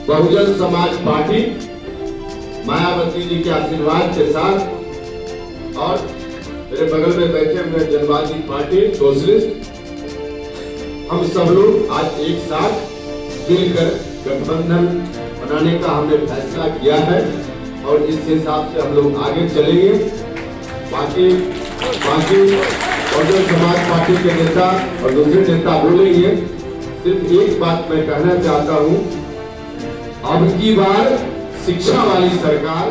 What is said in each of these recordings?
Bahujan Samaj party Mayawati ji के आशीर्वाद के साथ और मेरे बगल में बैठे हुए जनवादी पार्टी सोशलिस्ट, हम सब लोग आज एक साथ मिलकर गठबंधन बनाने का हमने फैसला किया है और इस हिसाब से हम लोग आगे चलेंगे। बाकी बहुजन समाज पार्टी के नेता और दूसरे नेता बोलेंगे। सिर्फ एक बात मैं कहना चाहता हूं, अब की बार शिक्षा वाली सरकार।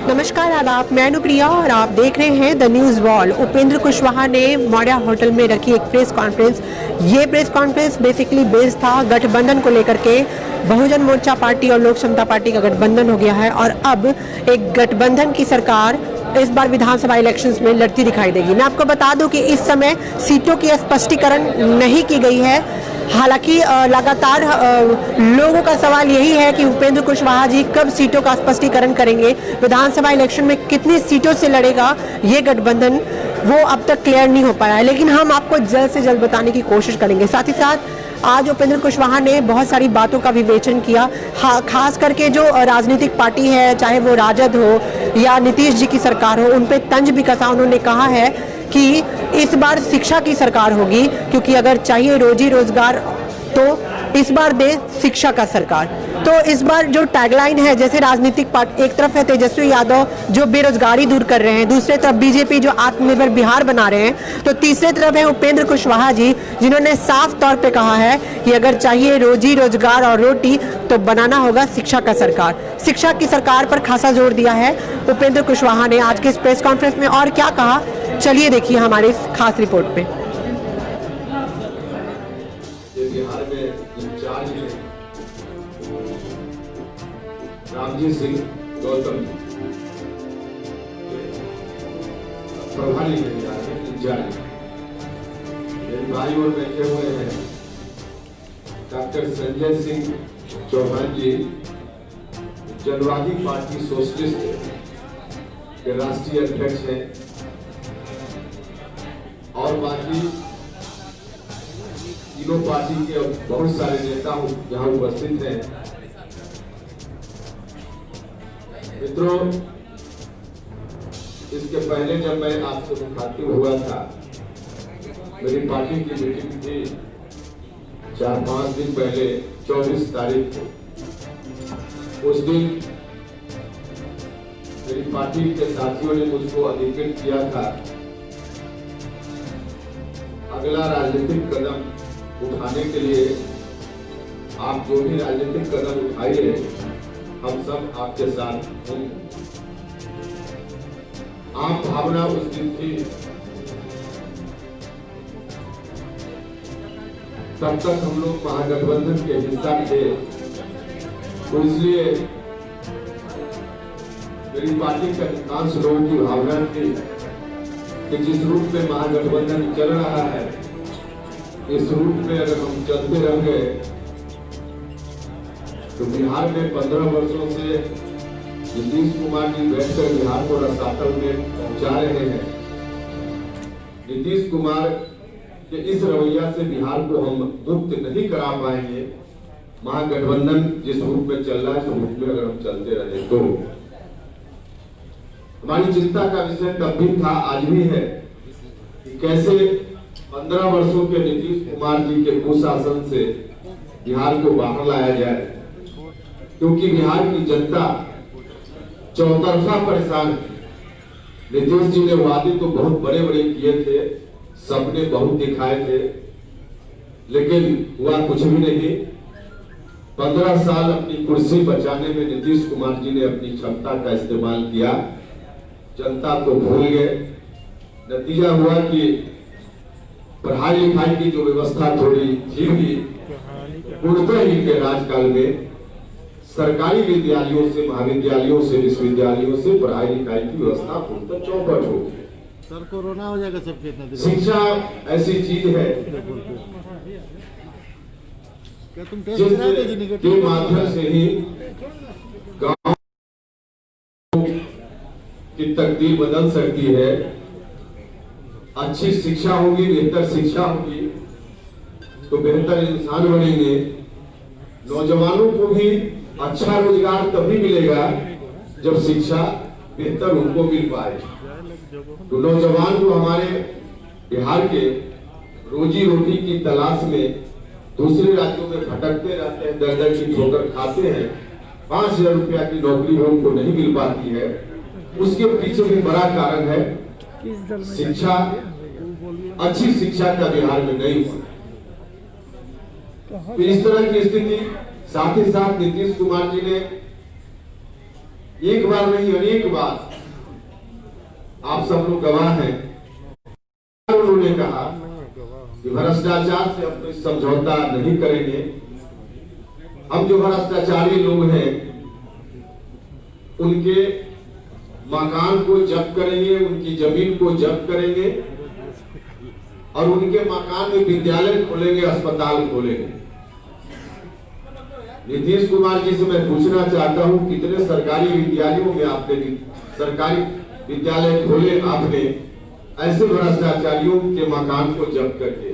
नमस्कार, आदाब, मैं अनुप्रिया और आप देख रहे हैं the news wall. Upendra Kushwaha ने मौर्या होटल में रखी एक प्रेस कॉन्फ्रेंस। ये प्रेस कॉन्फ्रेंस बेसिकली बेस्ड था गठबंधन को लेकर के। बहुजन मोर्चा पार्टी और लोक समता पार्टी का गठबंधन हो गया है और अब एक गठबंधन की सरकार इस बार विधानसभा इलेक्शंस में लड़ती दिखाई देगी। मैं आपको बता दूं कि इस समय सीटों की स्पष्टीकरण नहीं की गई है। हालांकि लगातार लोगों का सवाल यही है कि उपेंद्र कुशवाहा जी कब सीटों का स्पष्टीकरण करेंगे, विधानसभा इलेक्शन में कितनी सीटों से लड़ेगा ये गठबंधन, वो अब तक क्लियर नहीं हो पाया है। लेकिन हम आपको जल्द से जल्द बताने की कोशिश करेंगे। साथ ही साथ आज उपेंद्र कुशवाहा ने बहुत सारी बातों का विवेचन किया। खास करके जो राजनीतिक पार्टी है, चाहे वो राजद हो या नीतीश जी की सरकार हो, उन पे तंज भी कसा। उन्होंने कहा है कि इस बार शिक्षा की सरकार होगी, क्योंकि अगर चाहिए रोजी रोजगार तो इस बार दे शिक्षा का सरकार। तो इस बार जो टैगलाइन है, जैसे राजनीतिक पार्टी, एक तरफ है तेजस्वी यादव जो बेरोजगारी दूर कर रहे हैं, दूसरे तरफ बीजेपी जो आत्मनिर्भर बिहार बना रहे हैं, तो तीसरे तरफ है उपेंद्र कुशवाहा जी जिन्होंने साफ तौर पे कहा है कि अगर चाहिए रोजी रोजगार और रोटी तो बनाना होगा शिक्षा का सरकार। शिक्षा की सरकार पर खासा जोर दिया है उपेंद्र कुशवाहा ने आज के इस प्रेस कॉन्फ्रेंस में। और क्या कहा, चलिए देखिए हमारे इस खास रिपोर्ट पे। बिहार में इंचार्ज है रामजी सिंह गौतम, प्रभारी इंचार्ज मेरे भाई और बैठे हुए हैं डॉक्टर संजय सिंह चौहान जी, जनवादी पार्टी सोशलिस्ट के राष्ट्रीय अध्यक्ष हैं, और बाकी तीनों पार्टी के बहुत सारे नेता यहाँ उपस्थित हैं। मित्रों, इसके पहले जब मैं आपसे मुखातिब हुआ था, मेरी पार्टी की मीटिंग थी 4-5 दिन पहले, 24 तारीख को। उस दिन मेरी पार्टी के साथियों ने मुझको अधिकृत किया था अगला राजनीतिक कदम उठाने के लिए। आप जो भी राजनीतिक कदम उठाइए, हम सब आपके साथ होंगे। आम भावना उस दिन थी, तब तक हम लोग महागठबंधन के हिस्सा थे, तो इसलिए मेरी पार्टी के अधिकांश लोगों की भावना थी कि जिस रूप में महागठबंधन चल रहा है, इस रूप में अगर हम चलते रह गए तो बिहार में 15 वर्षों से नीतीश कुमार जी बैठकर बिहार को रसातल में पहुंचा रहे हैं। नीतीश कुमार के इस रवैया से बिहार को हम मुक्त नहीं करा पाएंगे। महागठबंधन जिस रूप में चल रहा है, इस रूप में अगर हम चलते रहे तो हमारी चिंता का विषय तब भी था, आज भी है, कि कैसे 15 वर्षों के नीतीश कुमार जी के कुशासन से बिहार को बाहर लाया जाए, क्योंकि बिहार की जनता चौतरफा परेशान है। नीतीश जी ने वादे तो बहुत बड़े बड़े किए थे, सपने बहुत दिखाए थे, लेकिन हुआ कुछ भी नहीं। 15 साल अपनी कुर्सी बचाने में नीतीश कुमार जी ने अपनी क्षमता का इस्तेमाल किया, जनता को भूल गए। नतीजा हुआ कि पढ़ाई लिखाई की जो व्यवस्था थोड़ी ठीक थी, पूर्णतः ही के राजकाल में सरकारी विद्यालयों से, महाविद्यालयों से, विश्वविद्यालयों से पढ़ाई लिखाई की व्यवस्था पूर्णतः चौपट हो गई। सर, कोरोना हो जाएगा सबके। शिक्षा ऐसी चीज है जिसके माध्यम से ही गांव की तकदीर बदल सकती है। अच्छी शिक्षा होगी, बेहतर शिक्षा होगी तो बेहतर इंसान बनेंगे। नौजवानों को भी अच्छा रोजगार तभी मिलेगा जब शिक्षा बेहतर उनको मिल पाए। तो नौजवान जो हमारे बिहार के रोजी रोटी की तलाश में दूसरे राज्यों में भटकते रहते हैं, दर दर की ठोकर खाते हैं, 5,000 रुपया की नौकरी भी उनको नहीं मिल पाती है, उसके पीछे भी बड़ा कारण है शिक्षा, अच्छी शिक्षा का बिहार में नहीं हुआ। तो इस तरह की स्थिति, साथ ही साथ नीतीश कुमार जी ने एक बार नहीं अनेक बार, आप सब लोग गवाह हैं, उन्होंने कहा कि भ्रष्टाचार से हम कोई समझौता नहीं करेंगे। हम जो भ्रष्टाचारी लोग हैं उनके मकान को जब्त करेंगे, उनकी जमीन को जब्त करेंगे और उनके मकान में विद्यालय खोलेंगे, अस्पताल खोलेंगे। नीतीश कुमार जी से मैं पूछना चाहता हूं, कितने सरकारी विद्यालयों में आपने सरकारी विद्यालय खोले आपने ऐसे भ्रष्टाचारियों के मकान को जब्त करके?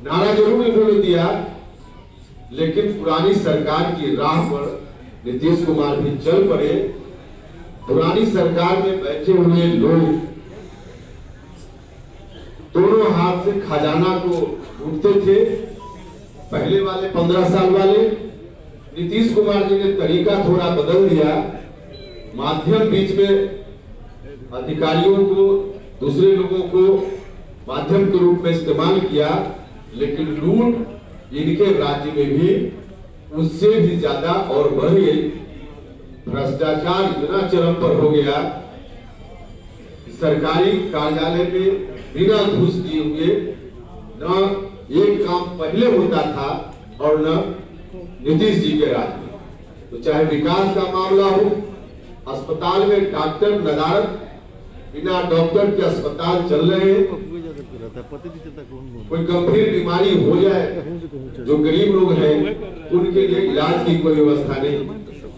नारा जरूर इन्होंने दिया, लेकिन पुरानी सरकार की राह पर नीतीश कुमार भी चल पड़े। पुरानी सरकार में बैठे हुए लोग दोनों हाथ से खजाना को उठते थे। पहले वाले 15 साल वाले, नीतीश कुमार जी ने तरीका थोड़ा बदल दिया, माध्यम बीच में अधिकारियों को, दूसरे लोगों को माध्यम के रूप में इस्तेमाल किया, लेकिन लूट इनके राज्य में भी उससे भी ज्यादा और बढ़ गई। भ्रष्टाचार इतना चरम पर हो गया, सरकारी कार्यालय में बिना घूस दिए हुए न एक काम पहले होता था और न नीतीश जी के राज में। तो चाहे विकास का मामला हो, अस्पताल में डॉक्टर नदारत, बिना डॉक्टर के अस्पताल चल रहे हैं। कोई गंभीर बीमारी हो जाए, जो गरीब लोग हैं उनके लिए इलाज की कोई व्यवस्था नहीं।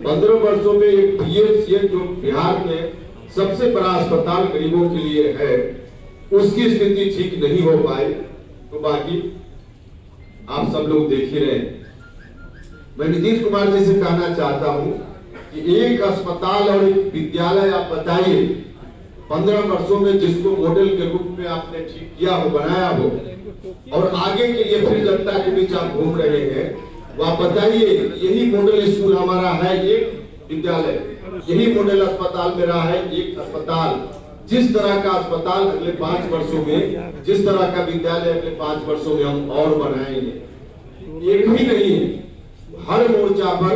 15 वर्षों में एक PHCH जो बिहार में सबसे बड़ा अस्पताल गरीबों के लिए है, उसकी स्थिति ठीक नहीं हो पाई। तो बाकी आप सब लोग देख ही रहे हैं। मैं नीतीश कुमार जी से कहना चाहता हूं कि एक अस्पताल और एक विद्यालय आप बताइए 15 वर्षों में जिसको मॉडल के रूप में आपने ठीक किया हो, बनाया हो, और आगे के लिए फिर जनता के बीच आप घूम रहे हैं, वो आप बताइए यही मॉडल स्कूल हमारा है एक विद्यालय, यही मॉडल अस्पताल मेरा है एक अस्पताल। जिस तरह का अस्पताल अगले 5 वर्षों में, जिस तरह का विद्यालय अगले 5 वर्षों में हम और बनाएंगे, एक ही नहीं है। हर मोर्चा पर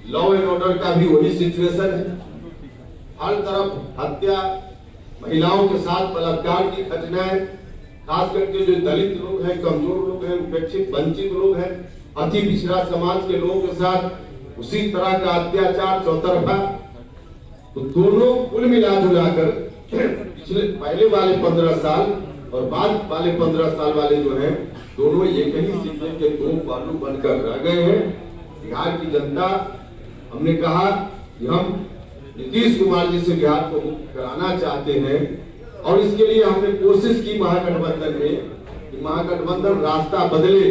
लॉ एंड ऑर्डर का भी वही सिचुएशन है। हर तरफ हत्या, महिलाओं के साथ बलात्कार की घटनाएं, खास करके जो दलित लोग हैं, कमजोर लोग हैं, उपेक्षित वंचित लोग हैं, अति पिछड़ा समाज के लोगों के साथ उसी तरह का अत्याचार चौतरफा। तो दोनों कुल मिलाजुलाकर पिछले पहले वाले 15 साल और बाद वाले 15 साल वाले जो हैं, दोनों एक ही सिक्के के दो पहलू बनकर रह गए हैं। बिहार की जनता, हमने कहा कि हम नीतीश कुमार जी से बिहार को मुक्त कराना चाहते हैं और इसके लिए हमने कोशिश की महागठबंधन में कि महागठबंधन रास्ता बदले,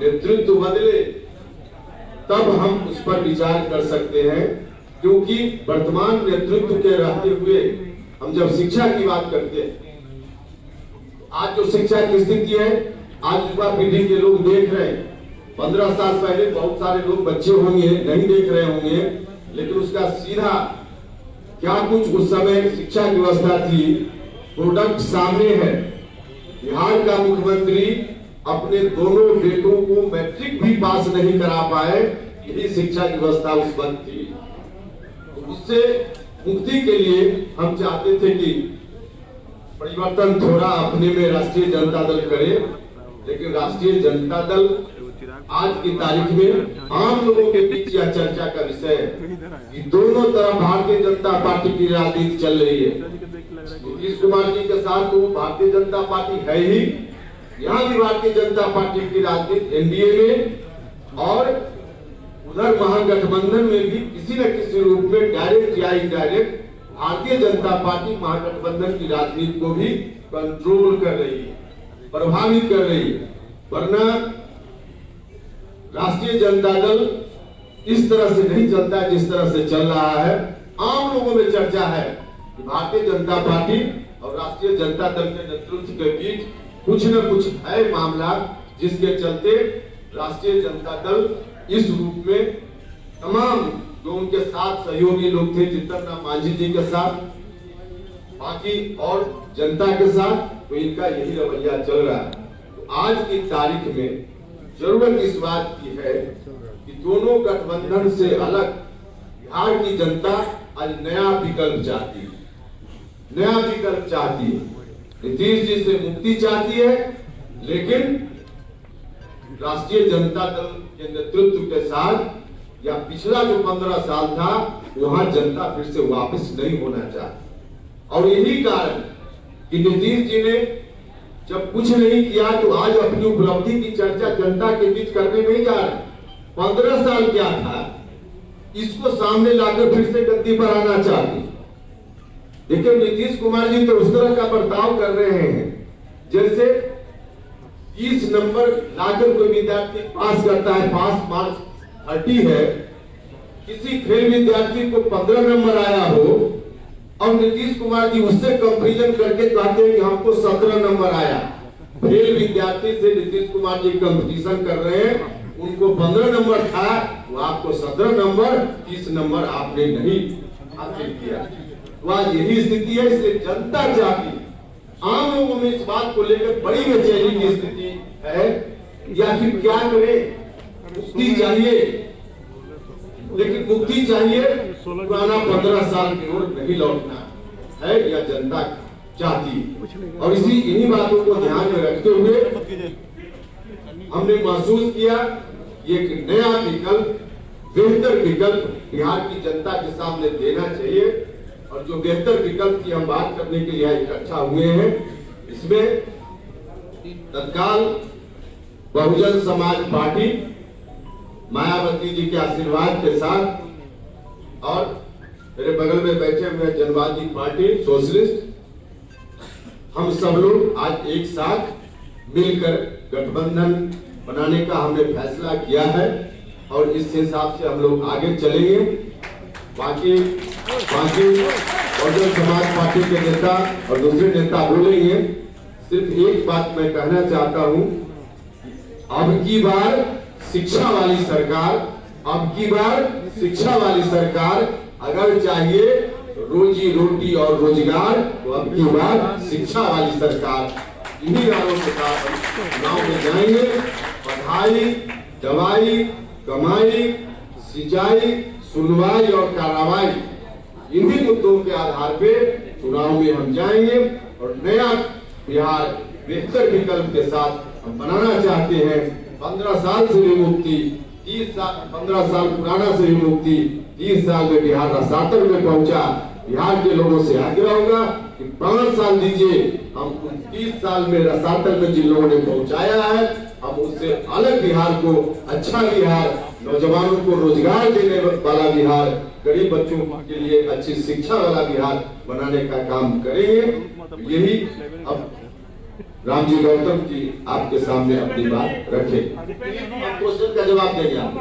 नेतृत्व बदले, तब हम उस पर विचार कर सकते हैं। क्योंकि वर्तमान नेतृत्व के रहते हुए हम जब शिक्षा की बात करते हैं, आज जो शिक्षा की स्थिति है, आज युवा पीढ़ी के लोग देख रहे हैं। 15 साल पहले बहुत सारे लोग बच्चे होंगे नहीं देख रहे होंगे, लेकिन उसका सीधा क्या कुछ उस समय शिक्षा की व्यवस्था थी, प्रोडक्ट सामने है। बिहार का मुख्यमंत्री अपने दोनों बेटों को मैट्रिक भी पास नहीं करा पाए, यही शिक्षा की व्यवस्था उस वक्त थी। तो उससे मुक्ति के लिए हम चाहते थे कि परिवर्तन थोड़ा अपने में राष्ट्रीय जनता दल करे, लेकिन राष्ट्रीय जनता दल आज की तारीख में आम लोगों के बीच यह चर्चा का विषय है कि दोनों तरफ भारतीय जनता पार्टी की राजनीति चल रही है। नीतीश कुमार जी के साथ तो भारतीय जनता पार्टी है ही, यहाँ भी भारतीय जनता पार्टी की राजनीति एनडीए में और उधर महागठबंधन में भी किसी न किसी रूप में डायरेक्ट या इनडायरेक्ट भारतीय जनता पार्टी महागठबंधन की राजनीति को भी कंट्रोल कर रही है, प्रभावित कर रही है। वरना राष्ट्रीय जनता दल इस तरह से नहीं चलता है जिस तरह से चल रहा है। आम लोगों में चर्चा है कि भारतीय जनता पार्टी और राष्ट्रीय जनता दल के नेतृत्व के बीच कुछ न कुछ है मामला, जिसके चलते राष्ट्रीय जनता दल इस रूप में तमाम जो उनके साथ सहयोगी लोग थे, जीतन राम मांझी जी के साथ, बाकी और जनता के साथ, तो इनका यही रवैया चल रहा है। तो आज की तारीख में जरूरत इस बात की है कि दोनों गठबंधन से अलग बिहार की जनता आज नया विकल्प चाहती है, नया विकल्प चाहती है। नीतीश जी से मुक्ति चाहती है, लेकिन राष्ट्रीय जनता दल के नेतृत्व के साथ या पिछला जो 15 साल था वहां जनता फिर से वापस नहीं होना चाहती। और यही कारण कि नीतीश जी ने जब कुछ नहीं किया तो आज अपनी उपलब्धि की चर्चा जनता के बीच करने नहीं जा रहे। 15 साल क्या था, इसको सामने लाकर फिर से गद्दी पर आना चाहती। देखिए नीतीश कुमार जी तो उस तरह का बर्ताव कर रहे हैं जैसे 30 नंबर लाकर कोई विद्यार्थी पास करता है, पास मार्क्स 30 है, किसी फेल विद्यार्थी को 15 नंबर आया हो और नीतीश कुमार जी उससे कंपैरिजन करके कहते हैं कि हमको 17 नंबर आया। फेल विद्यार्थी से नीतीश कुमार जी कंपटीशन कर रहे हैं, उनको 15 नंबर था, वो आपको 17 नंबर, 30 नंबर आपने नहीं हासिल किया। तो आज यही स्थिति है। इसलिए जनता चाहती, आम लोगों में इस बात को लेकर बड़ी बेचैनी की स्थिति है, या फिर क्या करें, मुक्ति चाहिए, लेकिन मुक्ति चाहिए पुराना 15 साल की ओर नहीं लौटना है, या जनता चाहती। और इन्हीं बातों को ध्यान में रखते हुए हमने महसूस किया कि एक नया विकल्प, बेहतर विकल्प बिहार की जनता के सामने देना चाहिए। और जो बेहतर विकल्प की हम बात करने के लिए इकट्ठा हुए हैं, इसमें तत्काल बहुजन समाज पार्टी मायावती जी के आशीर्वाद के साथ और मेरे बगल में बैठे हुए जनवादी पार्टी सोशलिस्ट, हम सब लोग आज एक साथ मिलकर गठबंधन बनाने का हमने फैसला किया है और इस हिसाब से हम लोग आगे चलेंगे। बाकी बहुजन समाज पार्टी के नेता और दूसरे नेता बोलेंगे। सिर्फ एक बात मैं कहना चाहता हूं, अब की बार शिक्षा वाली सरकार, अब की बार शिक्षा वाली सरकार, अगर चाहिए रोजी रोटी और रोजगार, तो अब की बार शिक्षा वाली सरकार। इन्हीं नारों के साथ चुनाव में जाएंगे। पढ़ाई, दवाई, कमाई, सिंचाई, सुनवाई और कार्रवाई, इन्हीं मुद्दों के आधार पे चुनाव में हम जाएंगे और नया बिहार बेहतर विकल्प के साथ हम बनाना चाहते हैं। 15 साल से भी मुक्ति, 15 साल पुराना से भी मुक्ति, 30 साल में बिहार रसातल में पहुंचा। बिहार के लोगों से आग्रह होगा कि 5 साल दीजिए, हम 30 साल में रसातल में जिन लोगों ने पहुंचाया है, हम उससे अलग बिहार को, अच्छा बिहार, नौजवानों को रोजगार देने वाला बिहार, गरीब बच्चों के लिए अच्छी शिक्षा वाला बिहार बनाने का काम करेंगे। यही अब रामजी गौतम जी आपके सामने अपनी बात रखें। क्वेश्चन का जवाब देंगे आप।